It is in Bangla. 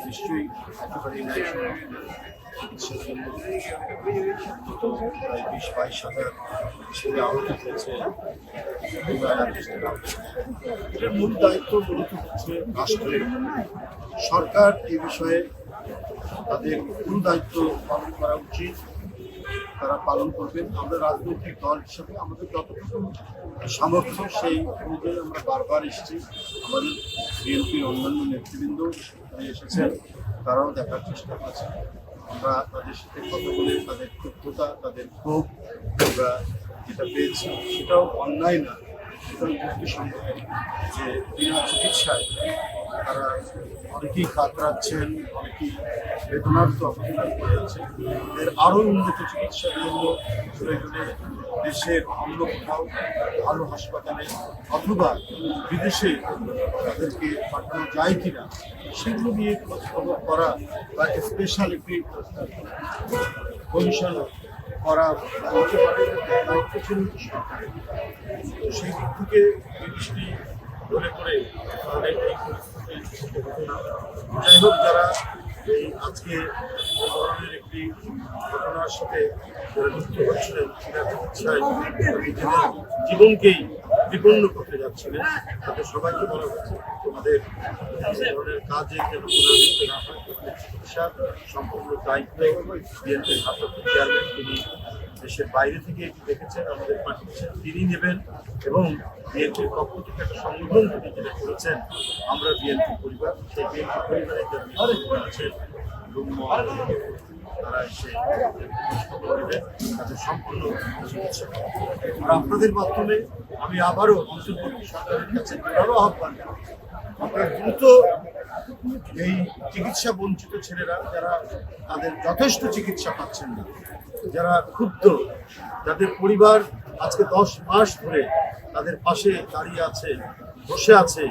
নিশ্চয়ই একেবারেই ন্যায় চিকিৎসার জন্য প্রায় 20-22 হাজার ছেলে আহত হয়েছে। এটার মূল দায়িত্ব মূলত হচ্ছে রাষ্ট্রের। সরকার এই বিষয়ে তাদের মূল দায়িত্ব পালন করা উচিত, তারা পালন করবেন। আমরা রাজনৈতিক দল হিসেবে আমাদের যতটুকু সামর্থ্য সেই অনুযায়ী আমরা বারবার এসেছি। আমাদের বিএনপির অন্যান্য নেতৃবৃন্দ এসেছেন, তারাও দেখার চেষ্টা করেছেন। আমরা তাদের সাথে কথা বলে তাদের ক্ষুব্ধতা, তাদের ক্ষোভ আমরা যেটা পেয়েছি সেটাও অন্যায় না, সেটাও যুক্তিসঙ্গত যে বিনা চিকিৎসায় তারা অনেকেই কাতরাচ্ছেন, অনেকেই বেদনার্থ অবহেলা করে যাচ্ছেন। এর আরও উন্নত চিকিৎসার জন্য প্রয়োজনে দেশের অন্য কোথাও ভালো হাসপাতালে অথবা বিদেশে তাদেরকে পাঠানো যায় কিনা সেগুলো নিয়ে খোঁজখবর করা বা স্পেশাল একটি কমিশন করা হতে পারে, দায়িত্ব ছিল সরকারের। সেই দিক থেকে জিনিসটি ধরে করে তাহলে এই পরিস্থিতি হতো না। যাই হোক, যারা এই আজকে ধরনের একটি ঘটনার সাথে যারা যুক্ত হচ্ছিলেন, সেটা চিকিৎসায় নিজেদের জীবনকেই বিপন্ন করতে যাচ্ছিলেন, তাদের সবাইকে বলা হচ্ছে তোমাদের এই ধরনের কাজে যেন পুনরাবৃত্তি না হয়। চিকিৎসা সম্পূর্ণ দায়িত্ব বিএনপির ভারপ্রাপ্ত চেয়ারম্যান, তিনি দেশের বাইরে থেকে এটি দেখেছেন, আমাদের পাঠিয়েছেন, তিনি নেবেন। এবং বিএনপির পক্ষ থেকে একটা সংগঠন তিনি যেটা করেছেন, আমরা বিএনপি পরিবার, সেই বিএনপি পরিবারের যারা আছেন তারা এসে খবর নেবেন, তাদের সম্পূর্ণ চিকিৎসা। আর আপনাদের মাধ্যমে আমি আবারও অন্তর্বর্তী সরকারের কাছে আরও আহ্বান জানাই, আপনারা দ্রুত এই চিকিৎসা বঞ্চিত ছেলেরা যারা তাদের যথেষ্ট চিকিৎসা পাচ্ছেন না, যারা ক্ষুব্ধ, যাদের পরিবার আজকে 10 মাস ধরে তাদের পাশে দাঁড়িয়ে আছে, বসে আছে,